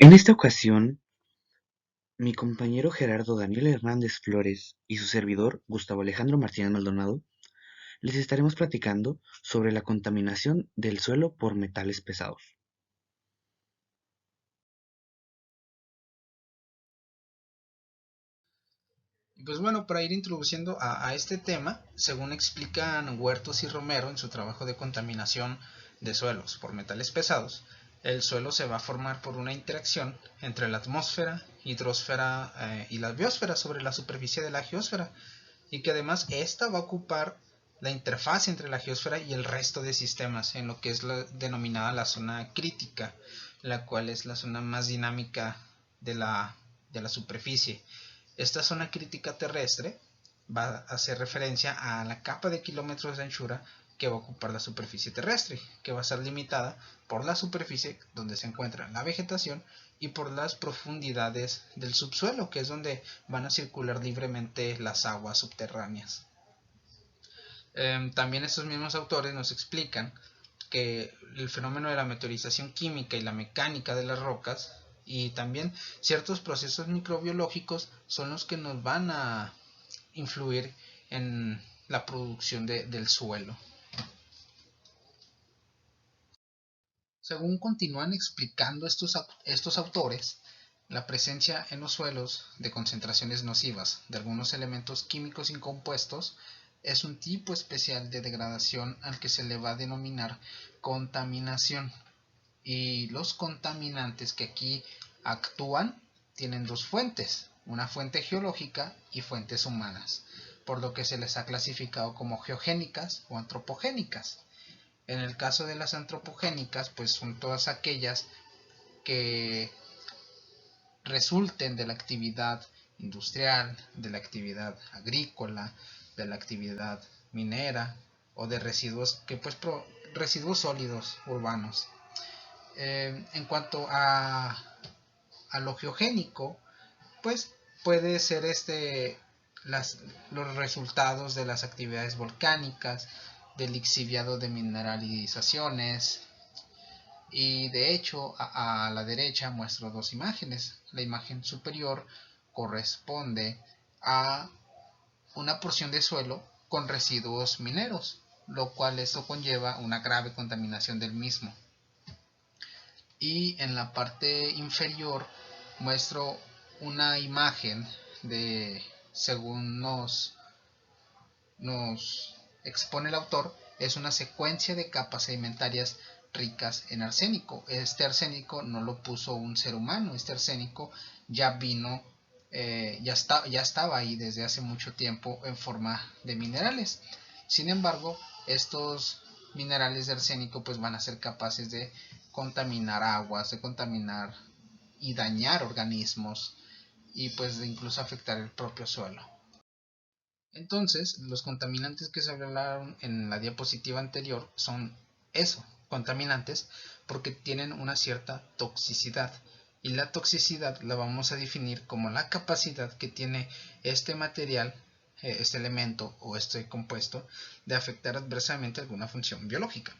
En esta ocasión, mi compañero Gerardo Daniel Hernández Flores y su servidor Gustavo Alejandro Martínez Maldonado les estaremos platicando sobre la contaminación del suelo por metales pesados. Pues bueno, para ir introduciendo a este tema, según explican Huertos y Romero en su trabajo de contaminación de suelos por metales pesados, el suelo se va a formar por una interacción entre la atmósfera, hidrosfera y la biosfera sobre la superficie de la geósfera, y que además esta va a ocupar la interfaz entre la geósfera y el resto de sistemas en lo que es denominada la zona crítica, la cual es la zona más dinámica de la superficie. Esta zona crítica terrestre va a hacer referencia a la capa de kilómetros de anchura que va a ocupar la superficie terrestre, que va a ser limitada por la superficie donde se encuentra la vegetación y por las profundidades del subsuelo, que es donde van a circular libremente las aguas subterráneas. También estos mismos autores nos explican que el fenómeno de la meteorización química y la mecánica de las rocas y también ciertos procesos microbiológicos son los que nos van a influir en la producción del suelo. Según continúan explicando estos autores, la presencia en los suelos de concentraciones nocivas de algunos elementos químicos incompuestos es un tipo especial de degradación al que se le va a denominar contaminación. Y los contaminantes que aquí actúan tienen dos fuentes, una fuente geológica y fuentes humanas, por lo que se les ha clasificado como geogénicas o antropogénicas. En el caso de las antropogénicas, pues son todas aquellas que resulten de la actividad industrial, de la actividad agrícola, de la actividad minera o de residuos residuos sólidos urbanos. En cuanto a lo geogénico, pues puede ser los resultados de las actividades volcánicas, del lixiviado de mineralizaciones. Y de hecho, a la derecha muestro dos imágenes. La imagen superior corresponde a una porción de suelo con residuos mineros, lo cual esto conlleva una grave contaminación del mismo. Y en la parte inferior muestro una imagen de, según nos expone el autor, es una secuencia de capas sedimentarias ricas en arsénico. Este arsénico no lo puso un ser humano, este arsénico ya vino, ya estaba ahí desde hace mucho tiempo en forma de minerales. Sin embargo, estos minerales de arsénico pues van a ser capaces de contaminar aguas, de contaminar y dañar organismos y pues de incluso afectar el propio suelo. Entonces, los contaminantes que se hablaron en la diapositiva anterior son eso, contaminantes, porque tienen una cierta toxicidad. Y la toxicidad la vamos a definir como la capacidad que tiene este material, este elemento o este compuesto, de afectar adversamente alguna función biológica.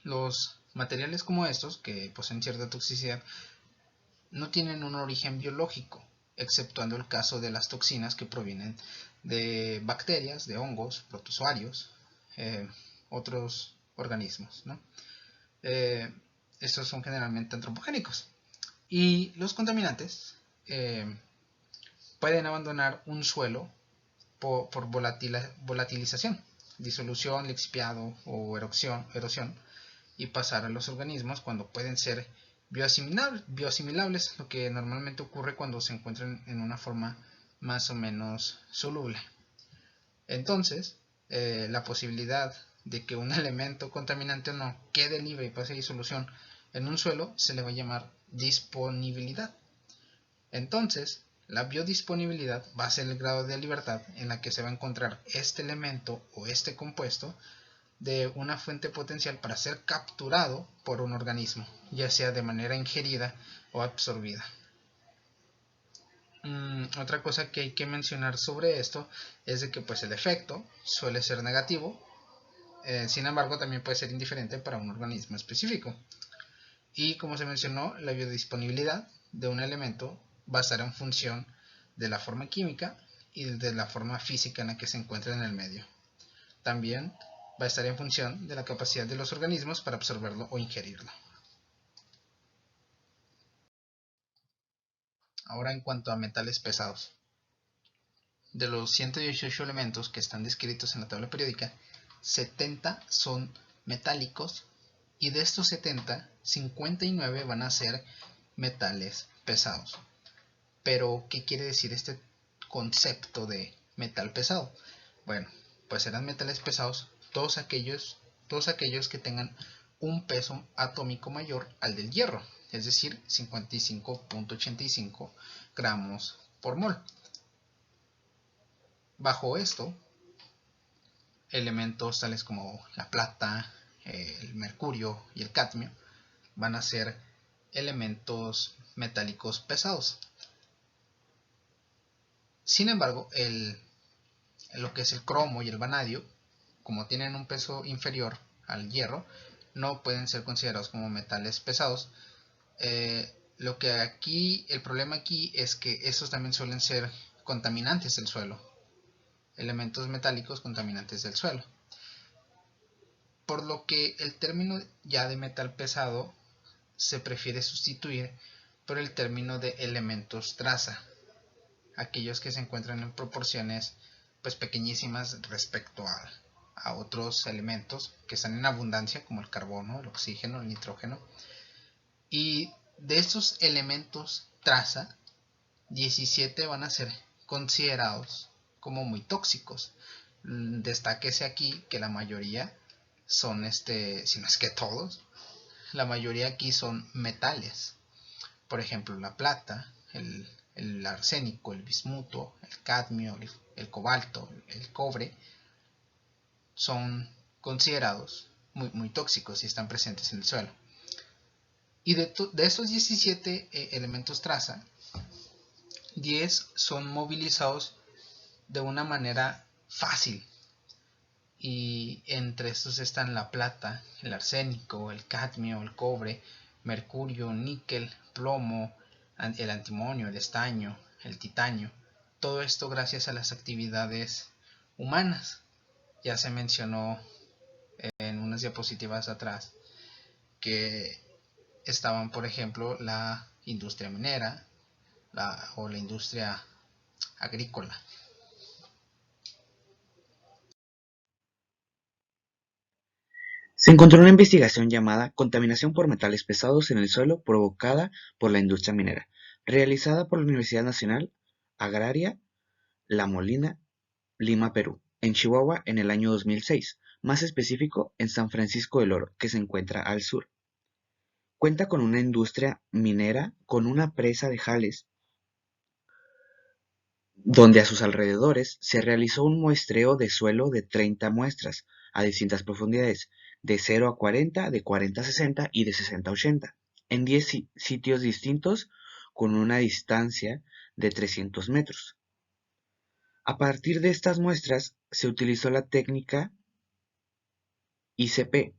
Los materiales como estos, que poseen cierta toxicidad, no tienen un origen biológico, exceptuando el caso de las toxinas que provienen de bacterias, de hongos, protozoarios, eh, otros organismos, ¿no? Eh, Estos son generalmente antropogénicos. Y los contaminantes pueden abandonar un suelo por volatilización, disolución, lixiviado o erosión y pasar a los organismos cuando pueden ser bioasimilables, lo que normalmente ocurre cuando se encuentran en una forma más o menos soluble. Entonces, la posibilidad de que un elemento contaminante o no quede libre y pase a disolución en un suelo se le va a llamar disponibilidad. Entonces, la biodisponibilidad va a ser el grado de libertad en la que se va a encontrar este elemento o este compuesto de una fuente potencial para ser capturado por un organismo, ya sea de manera ingerida o absorbida. Otra cosa que hay que mencionar sobre esto es de que pues el efecto suele ser negativo, sin embargo también puede ser indiferente para un organismo específico. Y como se mencionó, la biodisponibilidad de un elemento va a estar en función de la forma química y de la forma física en la que se encuentra en el medio. También va a estar en función de la capacidad de los organismos para absorberlo o ingerirlo. Ahora, en cuanto a metales pesados. De los 118 elementos que están descritos en la tabla periódica, 70 son metálicos y de estos 70, 59 van a ser metales pesados. Pero, ¿qué quiere decir este concepto de metal pesado? Bueno, pues serán metales pesados todos aquellos que tengan un peso atómico mayor al del hierro, es decir, 55.85 gramos por mol. Bajo esto, elementos tales como la plata, el mercurio y el cadmio van a ser elementos metálicos pesados. Sin embargo, lo que es el cromo y el vanadio, como tienen un peso inferior al hierro, no pueden ser considerados como metales pesados. El problema aquí es que estos también suelen ser contaminantes del suelo, elementos metálicos contaminantes del suelo. Por lo que el término ya de metal pesado se prefiere sustituir por el término de elementos traza, aquellos que se encuentran en proporciones pues pequeñísimas respecto a otros elementos que están en abundancia, como el carbono, el oxígeno, el nitrógeno. Y de estos elementos traza, 17 van a ser considerados como muy tóxicos. Destáquese aquí que la mayoría son, si no es que todos, la mayoría aquí son metales. Por ejemplo, la plata, el arsénico, el bismuto, el cadmio, el cobalto, el cobre, son considerados muy tóxicos y están presentes en el suelo. Y de estos 17 elementos traza, 10 son movilizados de una manera fácil. Y entre estos están la plata, el arsénico, el cadmio, el cobre, mercurio, níquel, plomo, el antimonio, el estaño, el titanio. Todo esto gracias a las actividades humanas. Ya se mencionó en unas diapositivas atrás que estaban, por ejemplo, la industria minera o la industria agrícola. Se encontró una investigación llamada Contaminación por metales pesados en el suelo provocada por la industria minera, realizada por la Universidad Nacional Agraria La Molina, Lima, Perú, en Chihuahua en el año 2006, más específico en San Francisco del Oro, que se encuentra al sur. Cuenta con una industria minera con una presa de Jales, donde a sus alrededores se realizó un muestreo de suelo de 30 muestras a distintas profundidades, de 0 a 40, de 40 a 60 y de 60 a 80, en 10 sitios distintos con una distancia de 300 metros. A partir de estas muestras se utilizó la técnica ICP,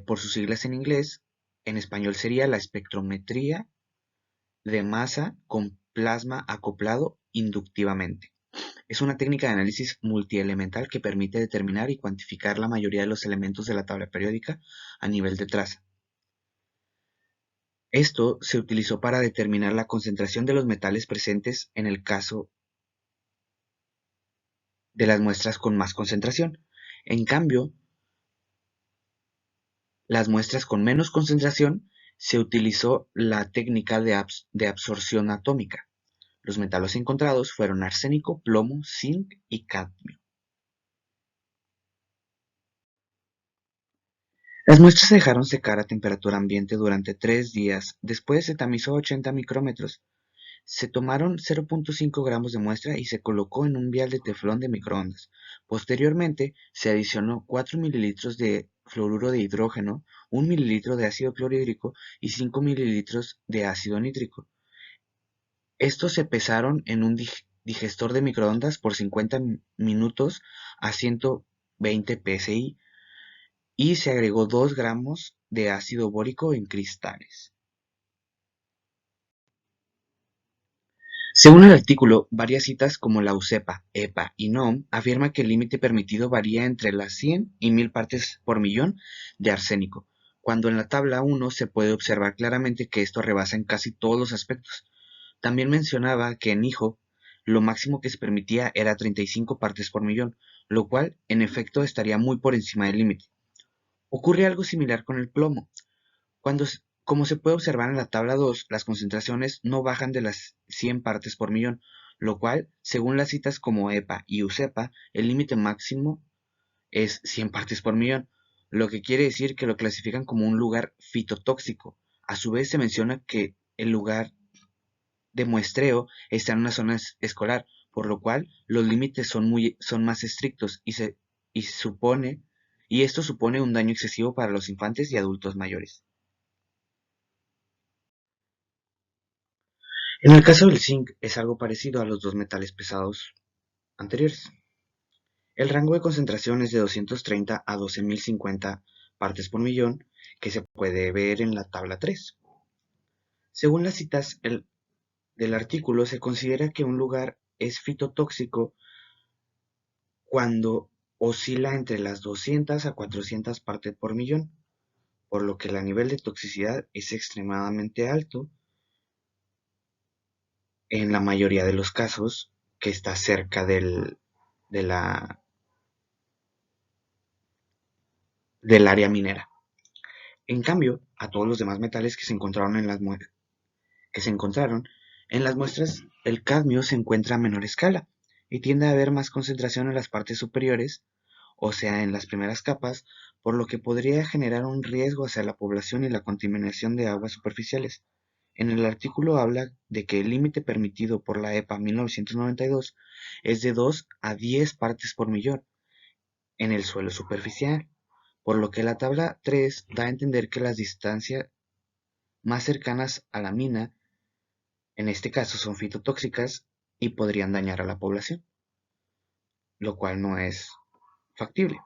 por sus siglas en inglés, en español sería la espectrometría de masa con plasma acoplado inductivamente. Es una técnica de análisis multielemental que permite determinar y cuantificar la mayoría de los elementos de la tabla periódica a nivel de traza. Esto se utilizó para determinar la concentración de los metales presentes en el caso de las muestras con más concentración. En cambio, las muestras con menos concentración se utilizó la técnica de absorción atómica. Los metales encontrados fueron arsénico, plomo, zinc y cadmio. Las muestras se dejaron secar a temperatura ambiente durante 3 días. Después se tamizó a 80 micrómetros. Se tomaron 0.5 gramos de muestra y se colocó en un vial de teflón de microondas. Posteriormente, se adicionó 4 mililitros de fluoruro de hidrógeno, 1 mililitro de ácido clorhídrico y 5 mililitros de ácido nítrico. Estos se pesaron en un digestor de microondas por 50 minutos a 120 psi y se agregó 2 gramos de ácido bórico en cristales. Según el artículo, varias citas como la USEPA, EPA y NOM afirman que el límite permitido varía entre las 100 y 1000 partes por millón de arsénico, cuando en la tabla 1 se puede observar claramente que esto rebasa en casi todos los aspectos. También mencionaba que en hijo lo máximo que se permitía era 35 partes por millón, lo cual en efecto estaría muy por encima del límite. Ocurre algo similar con el plomo. Como se puede observar en la tabla 2, las concentraciones no bajan de las 100 partes por millón, lo cual, según las citas como EPA y USEPA, el límite máximo es 100 partes por millón, lo que quiere decir que lo clasifican como un lugar fitotóxico. A su vez se menciona que el lugar de muestreo está en una zona escolar, por lo cual los límites son más estrictos y esto supone un daño excesivo para los infantes y adultos mayores. En el caso del zinc es algo parecido a los dos metales pesados anteriores. El rango de concentración es de 230 a 12.050 partes por millón, que se puede ver en la tabla 3. Según las citas del artículo, se considera que un lugar es fitotóxico cuando oscila entre las 200 a 400 partes por millón, por lo que el nivel de toxicidad es extremadamente alto en la mayoría de los casos que está cerca de la, del área minera. En cambio, a todos los demás metales que se encontraron en las muestras, el cadmio se encuentra a menor escala y tiende a haber más concentración en las partes superiores, o sea, en las primeras capas, por lo que podría generar un riesgo hacia la población y la contaminación de aguas superficiales. En el artículo habla de que el límite permitido por la EPA 1992 es de 2 a 10 partes por millón en el suelo superficial, por lo que la tabla 3 da a entender que las distancias más cercanas a la mina, en este caso, son fitotóxicas y podrían dañar a la población, lo cual no es factible.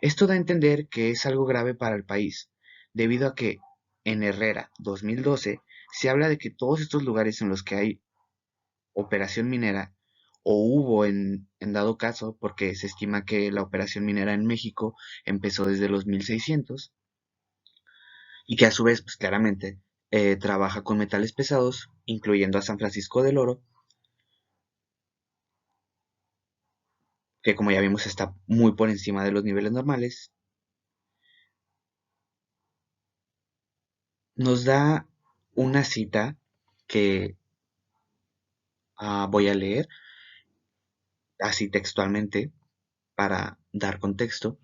Esto da a entender que es algo grave para el país, debido a que en Herrera 2012 se habla de que todos estos lugares en los que hay operación minera, o hubo en dado caso, porque se estima que la operación minera en México empezó desde los 1600, y que a su vez, pues claramente, trabaja con metales pesados, incluyendo a San Francisco del Oro, que como ya vimos está muy por encima de los niveles normales, nos da una cita que voy a leer así textualmente para dar contexto.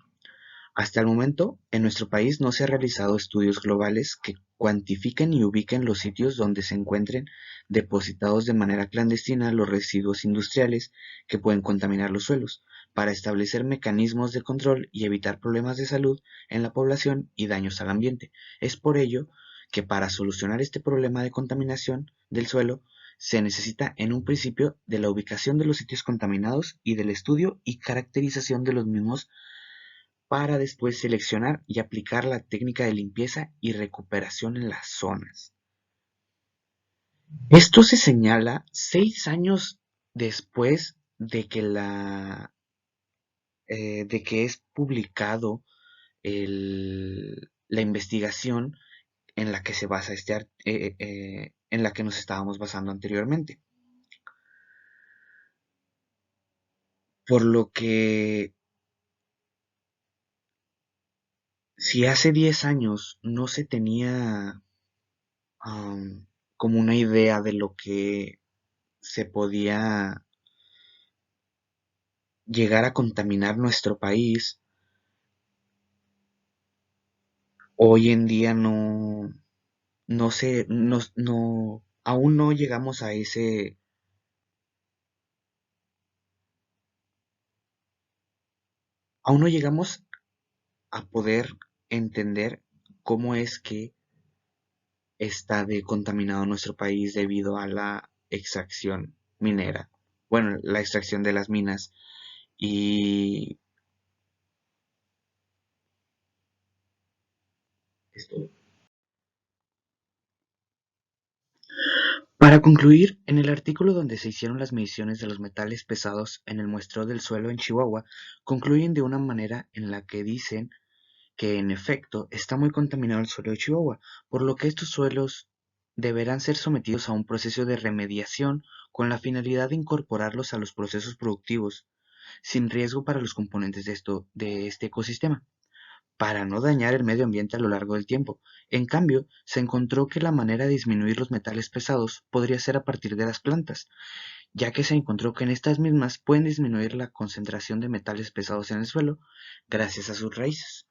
Hasta el momento, en nuestro país no se han realizado estudios globales que cuantifiquen y ubiquen los sitios donde se encuentren depositados de manera clandestina los residuos industriales que pueden contaminar los suelos, para establecer mecanismos de control y evitar problemas de salud en la población y daños al ambiente. Es por ello que para solucionar este problema de contaminación del suelo, se necesita en un principio de la ubicación de los sitios contaminados y del estudio y caracterización de los mismos para después seleccionar y aplicar la técnica de limpieza y recuperación en las zonas. Esto se señala 6 años después de que es publicado la investigación en la que se basa en la que nos estábamos basando anteriormente. Por lo que si hace 10 años no se tenía como una idea de lo que se podía llegar a contaminar nuestro país, hoy en día no sé, aún no llegamos a aún no llegamos a poder entender cómo es que está de contaminado nuestro país debido a la extracción minera. Bueno, la extracción de las minas y, ， Es todo. Para concluir, en el artículo donde se hicieron las mediciones de los metales pesados en el muestreo del suelo en Chihuahua, concluyen de una manera en la que dicen que en efecto está muy contaminado el suelo de Chihuahua, por lo que estos suelos deberán ser sometidos a un proceso de remediación con la finalidad de incorporarlos a los procesos productivos, sin riesgo para los componentes de este ecosistema, para no dañar el medio ambiente a lo largo del tiempo. En cambio, se encontró que la manera de disminuir los metales pesados podría ser a partir de las plantas, ya que se encontró que en estas mismas pueden disminuir la concentración de metales pesados en el suelo gracias a sus raíces.